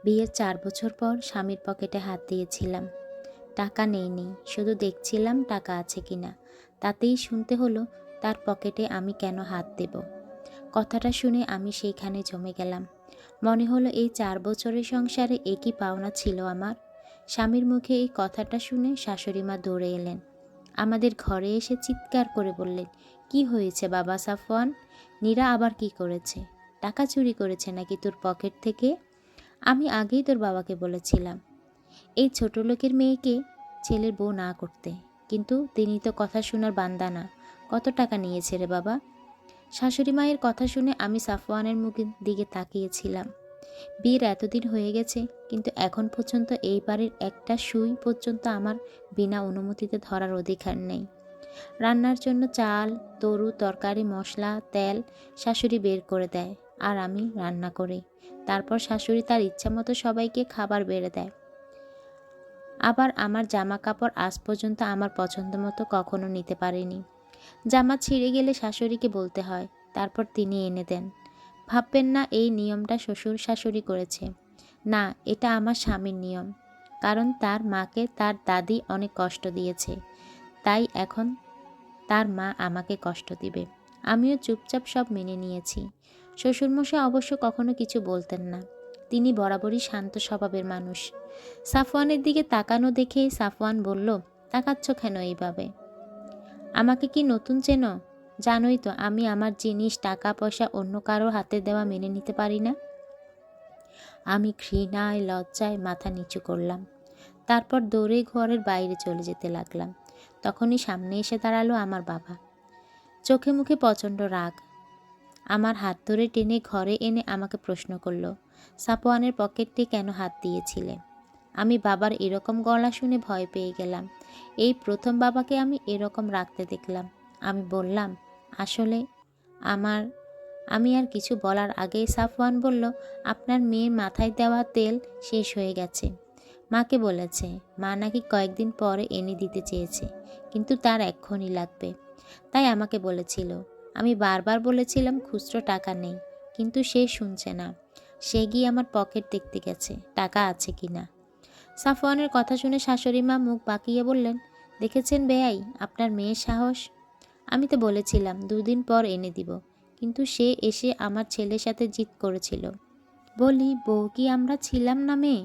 বিয়ের 4 বছর পর স্বামীর পকেটে হাত দিয়েছিলাম। টাকা নেইনি, শুধু দেখছিলাম টাকা আছে কিনা। তাতেই শুনতে হলো তার পকেটে আমি কেন হাত দেব। কথাটা শুনে আমি সেইখানে জমে গেলাম। মনে হলো এই 4 বছরের সংসারে একই পাওনা ছিল আমার। স্বামীর মুখে এই কথাটা শুনে শাশুড়িমা দৌড়ে এলেন। আমাদের ঘরে এসে চিৎকার করে বললেন, কি হয়েছে বাবা সাফওয়ান? নীরা আবার কি করেছে? টাকা চুরি করেছে নাকি তোর পকেট থেকে? আমি আগেই তোর বাবাকে বলেছিলাম এই ছোট লোকের মেয়েকে ছেলের বউ না করতে, কিন্তু তিনি তো কথা শোনার বান্দা না। কত টাকা নিয়েছে রে বাবা? শাশুড়ি মায়ের কথা শুনে আমি সাফওয়ানের মুখের দিকে তাকিয়েছিলাম। বিয়ের এতদিন হয়ে গেছে, কিন্তু এখন পর্যন্ত এই বাড়ির একটা সুই পর্যন্ত আমার বিনা অনুমতিতে ধরার অধিকার নেই। রান্নার জন্য চাল, তরু, তরকারি, মশলা, তেল শাশুড়ি বের করে দেয়, আর আমি রান্না করি। তারপর শাশুড়ি তার ইচ্ছা মতো সবাইকে খাবার বেড়ে দেয়। আবার আমার জামা কাপড় আজ পর্যন্ত আমার পছন্দ মতো কখনো নিতে পারিনি। জামা ছিঁড়ে গেলে শাশুড়িকে বলতে হয়, তারপর তিনি এনে দেন। ভাববেন না এই নিয়মটা শ্বশুর শাশুড়ি করেছে। না, এটা আমার স্বামীর নিয়ম। কারণ তার মাকে তার দাদি অনেক কষ্ট দিয়েছে, তাই এখন তার মা আমাকে কষ্ট দিবে। আমিও চুপচাপ সব মেনে নিয়েছি। শ্বশুরমশাই অবশ্য কখনো কিছু বলতেন না। তিনি বরাবরই শান্ত স্বভাবের মানুষ। সাফওয়ানের দিকে তাকানো দেখে সাফওয়ান বলল, তাকাচ্ছ কেন এইভাবে? আমাকে কি নতুন চেনো? জানোই তো আমি আমার জিনিস, টাকা পয়সা অন্য কারোর হাতে দেওয়া মেনে নিতে পারি না। আমি ঘৃণায় লজ্জায় মাথা নিচু করলাম। তারপর দৌড়ে ঘরের বাইরে চলে যেতে লাগলাম। তখনই সামনে এসে দাঁড়ালো আমার বাবা। চোখে মুখে প্রচণ্ড রাগ। আমার হাত ধরে টেনে ঘরে এনে আমাকে প্রশ্ন করলো, সাফওয়ানের পকেটে কেন হাত দিয়েছিলে? আমি বাবার এরকম গলা শুনে ভয় পেয়ে গেলাম। এই প্রথম বাবাকে আমি এরকম রাখতে দেখলাম। আমি বললাম, আসলে আমি আর কিছু বলার আগেই সাফওয়ান বলল, আপনার মেয়ের মাথায় দেওয়া তেল শেষ হয়ে গেছে। মাকে বলেছে, মা নাকি কয়েকদিন পরে এনে দিতে চেয়েছে, কিন্তু তার এক্ষুনি লাগবে। তাই আমাকে বলেছিল। আমি বারবার বলেছিলাম খুচরো টাকা নেই, কিন্তু সে শুনছে না। সে গিয়ে আমার পকেট দেখতে গেছে টাকা আছে কিনা। সাফওয়ানের কথা শুনে শাশুড়ি মা মুখ বাঁকিয়ে বললেন, দেখেছেন বেয়াই, আপনার মেয়ের সাহস। আমি তো বলেছিলাম 2 দিন পর এনে দিব, কিন্তু সে এসে আমার ছেলের সাথে জিদ করেছিল। বলি, বউ কি আমরা ছিলাম না মেয়ে?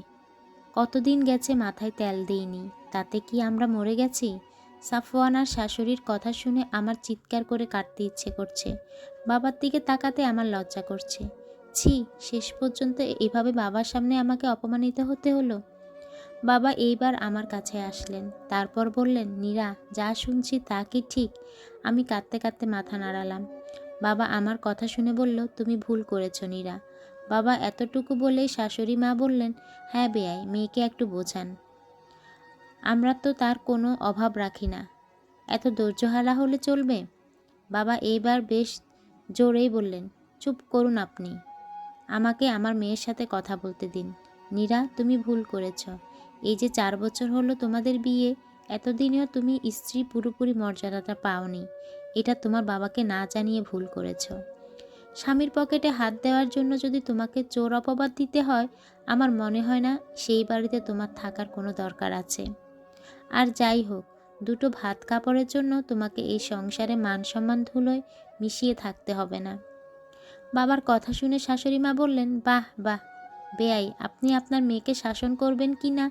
কতদিন গেছে মাথায় তেল দিইনি, তাতে কি আমরা মরে গেছি? সাফওয়ান আর শাশুড়ির কথা শুনে আমার চিৎকার করে কাটতে ইচ্ছে করছে। বাবার দিকে তাকাতে আমার লজ্জা করছে। ছি, শেষ পর্যন্ত এভাবে বাবার সামনে আমাকে অপমানিত হতে হলো। বাবা এইবার আমার কাছে আসলেন, তারপর বললেন, নীরা, যা শুনছি তা কি ঠিক? আমি কাঁদতে কাঁদতে মাথা নাড়ালাম। বাবা আমার কথা শুনে বলল, তুমি ভুল করেছ নীরা। বাবা এতটুকু বলেই শাশুড়ি মা বললেন, হ্যাঁ বেয়াই, মেয়েকে একটু বোঝান। আমরা তো তার কোনো অভাব রাখি না, এত ধৈর্যহারা হলে চলবে? বাবা এইবার বেশ জোরেই বললেন, চুপ করুন আপনি, আমাকে আমার মেয়ের সাথে কথা বলতে দিন। নীরা, তুমি ভুল করেছ। এই যে 4 বছর হলো তোমাদের বিয়ে, এতদিনেও তুমি স্ত্রী পুরোপুরি মর্যাদাটা পাওনি। এটা তোমার বাবাকে না জানিয়ে ভুল করেছ। স্বামীর পকেটে হাত দেওয়ার জন্য যদি তোমাকে চোর অপবাদ দিতে হয়, আমার মনে হয় না সেই বাড়িতে তোমার থাকার কোনো দরকার আছে। আর যাই হোক, দুটো ভাত কাপড়ের জন্য তোমাকে এই সংসারে মান সম্মান ধুলোয় মিশিয়ে থাকতে হবে না। বাবার কথা শুনে শাশুড়ি মা বললেন, বাহ বাহ বেয়াই, আপনি আপনার মেয়েকে শাসন করবেন কি না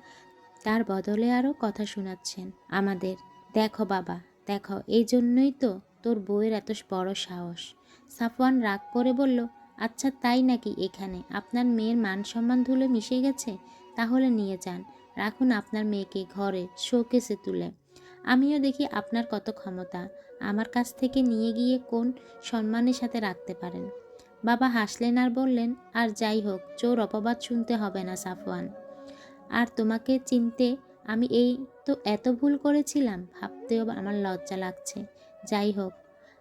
তার বদলে আরও কথা শোনাচ্ছেন আমাদের। দেখো বাবা, দেখো, এই জন্যই তো তোর বউয়ের এত বড় সাহস। সাফওয়ান রাগ করে বলল, আচ্ছা তাই নাকি? এখানে আপনার মেয়ের মান সম্মান ধুলো মিশে গেছে? তাহলে নিয়ে যান, রাখুন আপনার মেয়েকে ঘরে শোকেসে তুলে। আমিও দেখি আপনার কত ক্ষমতা, আমার কাছ থেকে নিয়ে গিয়ে কোন সম্মানের সাথে রাখতে পারেন। বাবা হাসলেন আর বললেন, আর যাই হোক, চোর অপবাদ শুনতে হবে না সাফওয়ান। আর তোমাকে চিনতে আমি এই তো এত ভুল করেছিলাম, ভাবতেও আমার লজ্জা লাগছে। যাই হোক,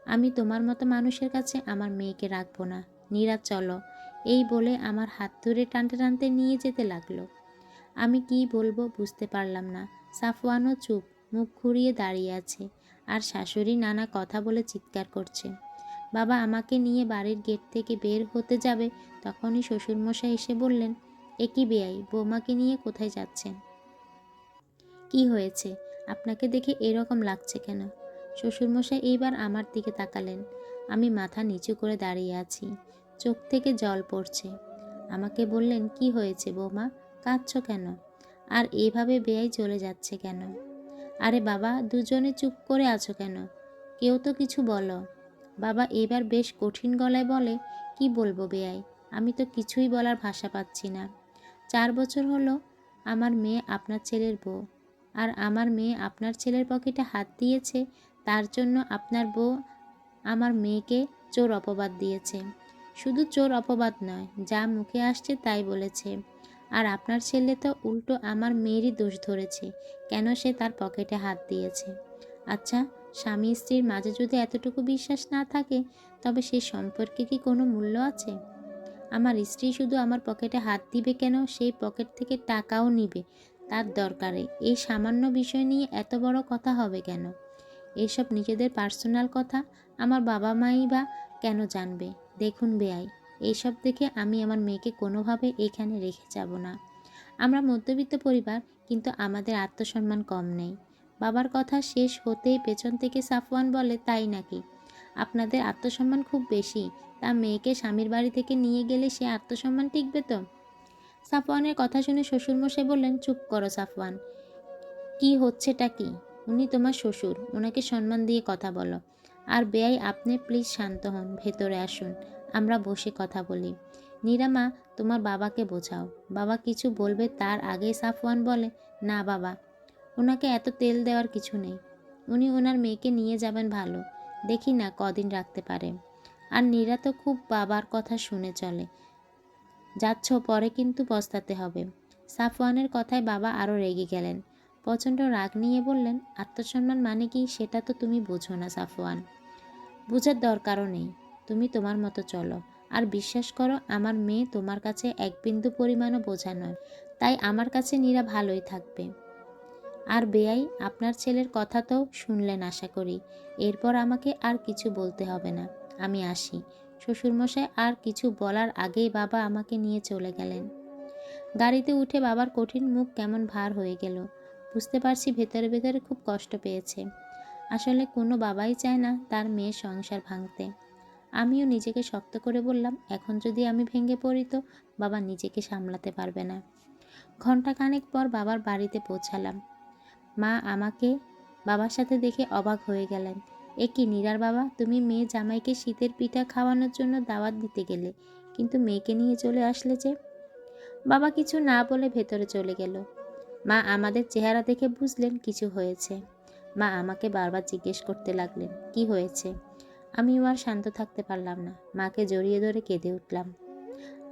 আমি তোমার মতো মানুষের কাছে আমার মেয়েকে রাখবো না। নীরা, চলো। এই বলে আমার হাত ধরে টানতে টানতে নিয়ে যেতে লাগলো। আমি কি বলবো বুঝতে পারলাম না। সাফওয়ানও চুপ, মুখ ঘুরিয়ে দাঁড়িয়ে আছে, আর শাশুড়ি নানা কথা বলে চিৎকার করছে। বাবা আমাকে নিয়ে বাড়ির গেট থেকে বের হতে যাবে, তখনই শ্বশুরমশাই এসে বললেন, একই বেয়াই, বৌমাকে নিয়ে কোথায় যাচ্ছেন? কি হয়েছে? আপনাকে দেখে এরকম লাগছে কেন? শ্বশুরমশাই এইবার আমার দিকে তাকালেন। আমি মাথা নিচু করে দাঁড়িয়ে আছি, চোখ থেকে জল পড়ছে। আমাকে বললেন, কি হয়েছে বৌমা, কাঁদছো কেন? আর এইভাবে বেয়াই চলে যাচ্ছে কেন? আরে বাবা, দুজনে চুপ করে আছো কেন? কেউ তো কিছু বলো। বাবা এবার বেশ কঠিন গলায় বলে, কি বলবো বেয়াই, আমি তো কিছুই বলার ভাষা পাচ্ছি না। 4 বছর হলো আমার মেয়ে আপনার ছেলের বউ, আর আমার মেয়ে আপনার ছেলের পকেটে হাত দিয়েছে, তার জন্য আপনার বউ আমার মেয়েকে চোর অপবাদ দিয়েছে। শুধু চোর অপবাদ নয়, যা মুখে আসছে তাই বলেছে। আর আপনার ছেলে তো উল্টো আমার মেয়েরই দোষ ধরেছে, কেন সে তার পকেটে হাত দিয়েছে। আচ্ছা, স্বামী স্ত্রীর মাঝে যদি এতটুকু বিশ্বাস না থাকে, তবে সেই সম্পর্কে কি কোনো মূল্য আছে? আমার স্ত্রী শুধু আমার পকেটে হাত দিবে কেন, সেই পকেট থেকে টাকাও নিবে তার দরকারে। এই সামান্য বিষয় নিয়ে এত বড় কথা হবে কেন? এইসব নিজেদের পার্সোনাল কথা আমার বাবা মাই বা কেন জানবে? দেখুন বেয়াই, এইসব দেখে আমি আমার মেয়েকে কোনোভাবে এখানে রেখে যাব না। আমরা মধ্যবিত্ত পরিবার, কিন্তু আমাদের আত্মসম্মান কম নেই। বাবার কথা শেষ হতেই পেছন থেকে সাফওয়ান বলে, তাই নাকি? আপনাদের আত্মসম্মান খুব বেশি, তা মেয়েকে স্বামীর বাড়ি থেকে নিয়ে গেলে সে আত্মসম্মান টিকবে তো? সাফওয়ানের কথা শুনে শ্বশুরমশাই বললেন, চুপ করো সাফওয়ান, কি হচ্ছেটা কি? উনি তোমার শ্বশুর, ওনাকে সম্মান দিয়ে কথা বলো। আর বেয়াই, আপনি প্লিজ শান্ত হন, ভেতরে আসুন, আমরা বসে কথা বলি। নীরামা, তোমার বাবাকে বোঝাও, বাবা কিছু বলবে তার আগে। সাফওয়ান বলে, না বাবা, ওনাকে এত তেল দেওয়ার কিছু নেই। উনি ওনার মেয়েকে নিয়ে যাবেন, ভালো দেখি না কদিন রাখতে পারে। আর নীরা তো খুব বাবার কথা শুনে চলে, যাচ্ছ পরে কিন্তু পস্তাতে হবে। সাফওয়ানের কথায় বাবা আরও রেগে গেলেন। প্রচণ্ড রাগ নিয়ে বললেন, আত্মসম্মান মানে কি সেটা তো তুমি বোঝো না সাফওয়ান। বোঝার দরকারও নেই, তুমি তোমার মতো চলো। আর বিশ্বাস করো, আমার মেয়ে তোমার কাছে এক বিন্দু পরিমাণও বোঝা নয়, তাই আমার কাছে নীরা ভালোই থাকবে। আর বেয়াই, আপনার ছেলের কথা তো শুনলেন আশা করি, এরপর আমাকে আর কিছু বলতে হবে না, আমি আসি। শ্বশুরমশাই আর কিছু বলার আগেই বাবা আমাকে নিয়ে চলে গেলেন। গাড়িতে উঠে বাবার কঠিন মুখ কেমন ভার হয়ে গেল। বুঝতে পারছি ভেতরে ভেতরে খুব কষ্ট পেয়েছে। আসলে কোনো বাবাই চায় না তার মেয়ের সংসার ভাঙতে। আমিও নিজেকে শক্ত করে বললাম, এখন যদি আমি ভেঙে পড়ি তো বাবা নিজেকে সামলাতে পারবে না। ঘণ্টাখানেক পর বাবার বাড়িতে পৌঁছালাম। মা আমাকে বাবার সাথে দেখে অবাক হয়ে গেলেন। এ কি নীরার বাবা, তুমি মেয়ে জামাইকে শীতের পিঠা খাওয়ানোর জন্য দাওয়াত দিতে গেলে, কিন্তু মেয়েকে নিয়ে চলে আসলে যে? বাবা কিছু না বলে ভেতরে চলে গেল। মা আমাদের চেহারা দেখে বুঝলেন কিছু হয়েছে। মা আমাকে বারবার জিজ্ঞেস করতে লাগলেন, কি হয়েছে? আমিও আর শান্ত থাকতে পারলাম না, মাকে জড়িয়ে ধরে কেঁদে উঠলাম।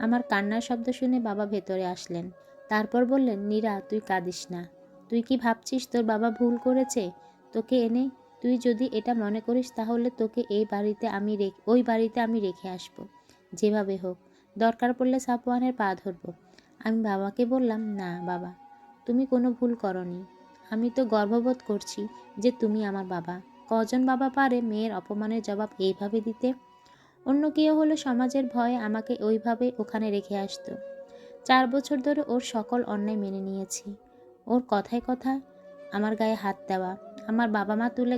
আমার কান্নার শব্দ শুনে বাবা ভেতরে আসলেন। তারপর বললেন, নীরা তুই কাঁদিস না। তুই কি ভাবছিস তোর বাবা ভুল করেছে তোকে এনে? তুই যদি এটা মনে করিস তাহলে তোকে ওই বাড়িতে আমি রেখে আসব, যেভাবে হোক। দরকার পড়লে সাফওয়ানের পা ধরব। আমি বাবাকে বললাম, না বাবা, তুমি কোনো ভুল করনি। আমি তো গর্ববোধ করছি যে তুমি আমার বাবা। কজন বাবা পারে মেয়ের অপমানের জবাব এইভাবে দিতে? অন্য কেউ হলো সমাজের ভয়ে আমাকে ওইভাবে ওখানে রেখে আসতো। 4 বছর ধরে ওর সকল অন্যায় মেনে নিয়েছি। ওর কথায় কথায় আমার গায়ে হাত দেওয়া, আমার বাবা মা তুলে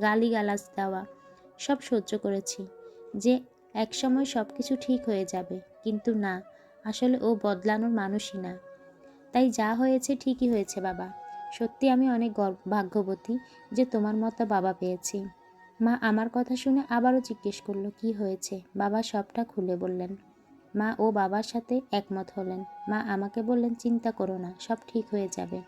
গালিগালাজ দেওয়া, সব সহ্য করেছি, যে একসময় সব কিছু ঠিক হয়ে যাবে। কিন্তু না, আসলে ও বদলানোর মানুষই না। তাই যা হয়েছে ঠিকই হয়েছে বাবা। সত্যি আমি অনেক ভাগ্যবতী যে তোমার মতো বাবা পেয়েছি। মা আমার কথা শুনে আবারও জিজ্ঞেস করলো, কি হয়েছে? বাবা সবটা খুলে বললেন। মা ও বাবার সাথে একমত হলেন। মা আমাকে বললেন, চিন্তা করো না, সব ঠিক হয়ে যাবে।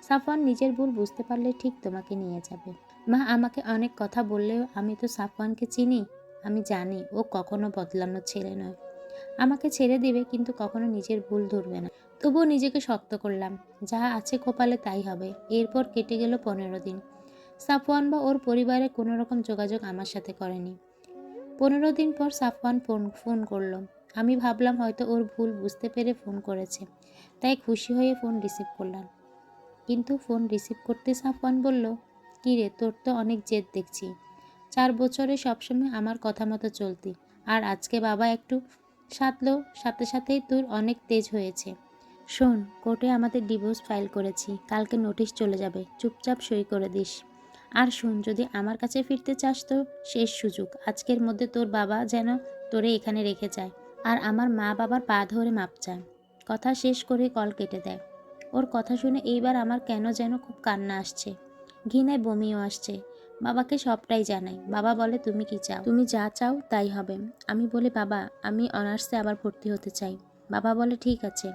সাফওয়ান নিজের ভুল বুঝতে পারলে ঠিক তোমাকে নিয়ে যাবে। মা আমাকে অনেক কথা বললেও আমি তো সাফওয়ানকে চিনি। আমি জানি ও কখনো বদলানোর ছেলে নয়। আমাকে ছেড়ে দিবে, কিন্তু কখনো নিজের ভুল ধরবে না। তবুও নিজেকে শক্ত করলাম, যা আছে কপালে তাই হবে। এরপর কেটে গেল 15 দিন। সাফওয়ান বা ওর পরিবারে কোনো রকম যোগাযোগ আমার সাথে করেনি। 15 দিন পর সাফওয়ান ফোন করলো। আমি ভাবলাম হয়তো ওর ভুল বুঝতে পেরে ফোন করেছে, তাই খুশি হয়ে ফোন রিসিভ করলাম। কিন্তু ফোন রিসিভ করতে সাফওয়ান বলল, কী রে, তোর তো অনেক জেদ দেখছি। 4 বছরে সবসময় আমার কথা মতো চলতি, আর আজকে বাবা একটু সাথে সাথেই তোর অনেক তেজ হয়েছে। শোন, কোর্টে আমাদের ডিভোর্স ফাইল করেছি, কালকে নোটিশ চলে যাবে, চুপচাপ সই করে দিস। আর শোন, যদি আমার কাছে ফিরতে চাস তো শেষ সুযোগ, আজকের মধ্যে তোর বাবা যেন তোরে এখানে রেখে যায় আর আমার মা বাবার পা ধরে মাপ চায়। কথা শেষ করে কল কেটে দেয়। ওর কথা শুনে এইবার আমার কেন যেন খুব কান্না আসছে, ঘৃণায় বমিও আসছে। বাবাকে সবটাই জানাই। বাবা বলে, তুমি কি চাও? তুমি যা চাও তাই হবে। আমি বলি, বাবা আমি অনার্সে আবার ভর্তি হতে চাই। বাবা বলে, ঠিক আছে।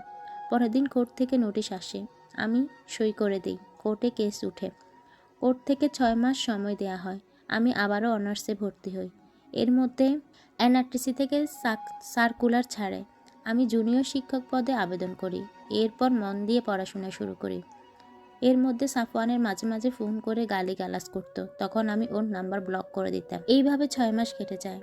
পরের দিন কোর্ট থেকে নোটিশ আসে, আমি সই করে দিই। কোর্টে কেস উঠে। কোর্ট থেকে 6 মাস সময় দেয়া হয়। আমি আবারও অনার্সে ভর্তি হই। এর মধ্যে এনআরটিসি থেকে সার্কুলার ছাড়ে, আমি জুনিয়র শিক্ষক পদে আবেদন করি। এরপর মন দিয়ে পড়াশোনা শুরু করি। এর মধ্যে সাফওয়ানের মাঝে মাঝে ফোন করে গালিগালাজ করতো, তখন আমি ওর নাম্বার ব্লক করে দিতাম। এইভাবে 6 মাস কেটে যায়।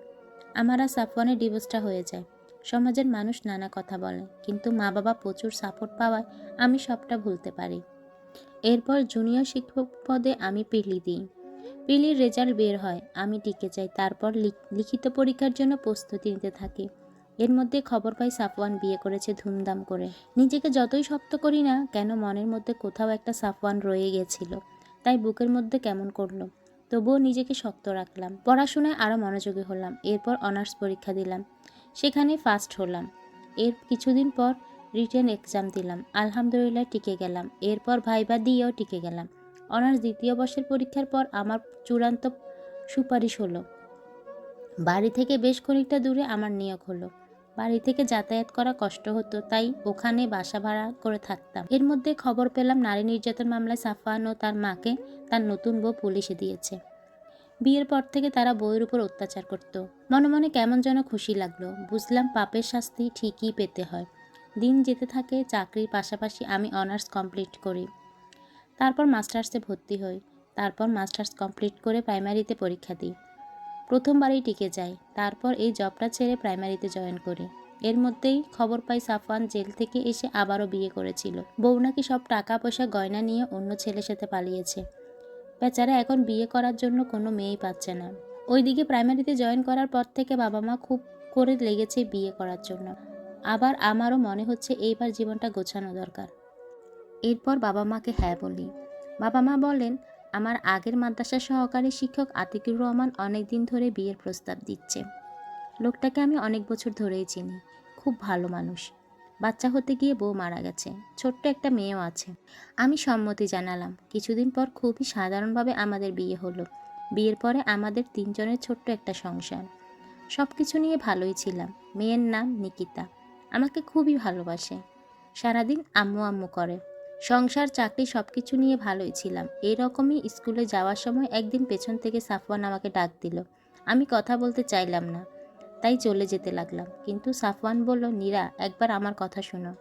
আমার আর সাফওয়ানের ডিভোর্সটা হয়ে যায়। সমাজের মানুষ নানা কথা বলে, কিন্তু মা বাবা প্রচুর সাপোর্ট পাওয়ায় আমি সবটা ভুলতে পারি। এরপর জুনিয়র শিক্ষক পদে আমি পিলি দিই। পিলির রেজাল্ট বের হয়, আমি টিকে যাই। তারপর লিখিত পরীক্ষার জন্য প্রস্তুতি নিতে থাকি। এর মধ্যে খবর পাই সাফওয়ান বিয়ে করেছে ধুমধাম করে। নিজেকে যতই শক্ত করি না কেন, মনের মধ্যে কোথাও একটা সাফওয়ান রয়ে গেছিল, তাই বুকের মধ্যে কেমন করলো। তবুও নিজেকে শক্ত রাখলাম। পড়াশোনায় আরও মনোযোগী হলাম। এরপর অনার্স পরীক্ষা দিলাম, সেখানে ফার্স্ট হলাম। এর কিছুদিন পর রিটেন এক্সাম দিলাম, আলহামদুলিল্লাহ টিকে গেলাম। এরপর ভাইবা দিয়েও টিকে গেলাম। অনার্স দ্বিতীয় বর্ষের পরীক্ষার পর আমার চূড়ান্ত সুপারিশ হলো। বাড়ি থেকে বেশ খানিকটা দূরে আমার নিয়োগ হলো। বাড়ি থেকে যাতায়াত করা কষ্ট হতো, তাই ওখানে বাসা ভাড়া করে থাকতাম। এর মধ্যে খবর পেলাম নারী নির্যাতন মামলায় সাফওয়ান ও তার মাকে তার নতুন বউ পুলিশে দিয়েছে। বিয়ের পর থেকে তারা বউয়ের উপর অত্যাচার করত। মনে মনে কেমন যেন খুশি লাগলো। বুঝলাম পাপের শাস্তি ঠিকই পেতে হয়। দিন যেতে থাকে, চাকরির পাশাপাশি আমি অনার্স কমপ্লিট করি। তারপর মাস্টার্সে ভর্তি হই। তারপর মাস্টার্স কমপ্লিট করে প্রাইমারিতে পরীক্ষা দিই। প্রথমবারই টিকে যাই। তারপর এই জবটা ছেড়ে প্রাইমারিতে জয়েন করি। এর মধ্যেই খবর পাই সাফওয়ান জেল থেকে এসে আবারও বিয়ে করেছিল। বউ নাকি সব টাকা পয়সা গয়না নিয়ে অন্য ছেলের সাথে পালিয়েছে। বেচারা এখন বিয়ে করার জন্য কোনো মেয়েই পাচ্ছে না। ওইদিকে প্রাইমারিতে জয়েন করার পর থেকে বাবা মা খুব করে লেগেছে বিয়ে করার জন্য। আবার আমারও মনে হচ্ছে এইবার জীবনটা গোছানো দরকার। এরপর বাবা মাকে হ্যাঁ বলি। বাবা মা বলেন, আমার আগের মাদ্রাসা সহকারী শিক্ষক আতিকুর রহমান অনেক দিন ধরে বিয়ের প্রস্তাব দিচ্ছে। লোকটাকে আমি অনেক বছর ধরেই চিনি, খুব ভালো মানুষ। বাচ্চা হতে গিয়ে বউ মারা গেছে, ছোট্ট একটা মেয়েও আছে। আমি সম্মতি জানালাম। কিছুদিন পর খুবই সাধারণভাবে আমাদের বিয়ে হলো। বিয়ের পরে আমাদের 3 জনের ছোট্ট একটা সংসার। সব কিছু নিয়ে ভালোই ছিলাম। মেয়ের নাম নিকিতা, আমাকে খুবই ভালোবাসে, সারাদিন আম্মু আম্মু করে। সংসার চাকরি সব কিছু নিয়ে ভালোই ছিলাম। এরকমই স্কুলে যাওয়ার সময় একদিন পেছন থেকে সাফওয়ান আমাকে ডাক দিল। আমি কথা বলতে চাইলাম না, তাই চলে যেতে লাগলাম। কিন্তু সাফওয়ান বলল, নীরা একবার আমার কথা শোনো,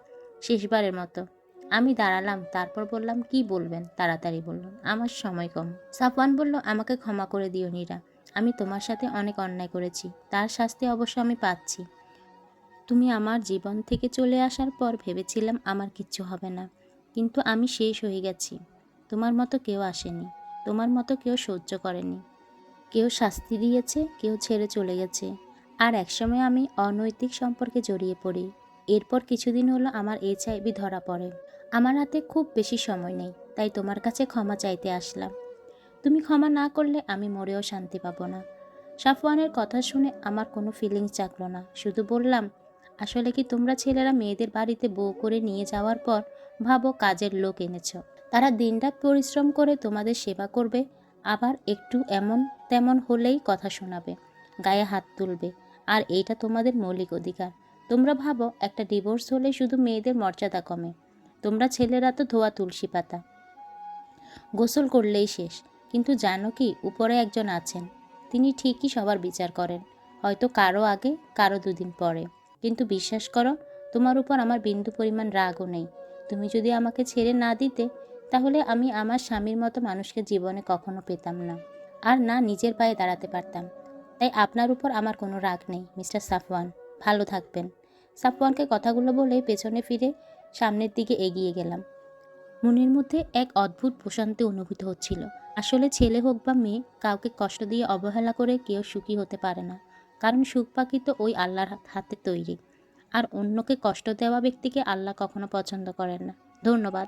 শেষবারের মতো। আমি দাঁড়ালাম, তারপর বললাম, কি বলবেন? তাড়াতাড়ি বলুন, আমার সময় কম। সাফওয়ান বলল, আমাকে ক্ষমা করে দিও নীরা, আমি তোমার সাথে অনেক অন্যায় করেছি, তার শাস্তি অবশ্য আমি পাচ্ছি। তুমি আমার জীবন থেকে চলে আসার পর ভেবেছিলাম আমার কিচ্ছু হবে না, কিন্তু আমি শেষ হয়ে গেছি। তোমার মতো কেউ আসেনি, তোমার মতো কেউ সহ্য করেনি। কেউ শাস্তি দিয়েছে, কেউ ছেড়ে চলে গেছে। আর একসময় আমি অনৈতিক সম্পর্কে জড়িয়ে পড়ি। এরপর কিছুদিন হলো আমার HIV ধরা পড়ে। আমার হাতে খুব বেশি সময় নেই, তাই তোমার কাছে ক্ষমা চাইতে আসলাম। তুমি ক্ষমা না করলে আমি মরেও শান্তি পাবো না। সাফওয়ানের কথা শুনে আমার কোনো ফিলিংস জাগলো না, শুধু বললাম, আসলে কি তোমরা ছেলেরা মেয়েদের বাড়িতে বউ করে নিয়ে যাওয়ার পর ভাবো কাজের লোক এনেছো, তারা দিনরাত পরিশ্রম করে তোমাদের সেবা করবে, আবার একটু এমন তেমন হলেই কথা শোনাবে, গায়ে হাত তুলবে, আর এইটা তোমাদের মৌলিক অধিকার। তোমরা ভাবো একটা ডিভোর্স হলে শুধু মেয়েদের মর্যাদা কমে। তোমরা ছেলেরা তো ধোয়া তুলসী পাতা, গোসল করলেই শেষ। কিন্তু জানো কি, উপরে একজন আছেন, তিনি ঠিকই সবার বিচার করেন, হয়তো কারো আগে কারো 2 দিন পরে। কিন্তু বিশ্বাস করো, তোমার উপর আমার বিন্দু পরিমাণ রাগও নেই। তুমি যদি আমাকে ছেড়ে না দিতে, তাহলে আমি আমার স্বামীর মতো মানুষকে জীবনে কখনো পেতাম না, আর না নিজের পায়ে দাঁড়াতে পারতাম। তাই আপনার উপর আমার কোনো রাগ নেই মিস্টার সাফওয়ান, ভালো থাকবেন। সাফওয়ানকে কথাগুলো বলে পেছনে ফিরে সামনের দিকে এগিয়ে গেলাম। মনের মধ্যে এক অদ্ভুত প্রশান্তি অনুভূত হচ্ছিল। আসলে ছেলে হোক বা মেয়ে, কাউকে কষ্ট দিয়ে অবহেলা করে কেউ সুখী হতে পারে না, কারণ সুখ পাখি তো ওই আল্লাহর হাতে তৈরি। আর অন্যকে কষ্ট দেওয়া ব্যক্তিকে আল্লাহ কখনো পছন্দ করেন না। ধন্যবাদ।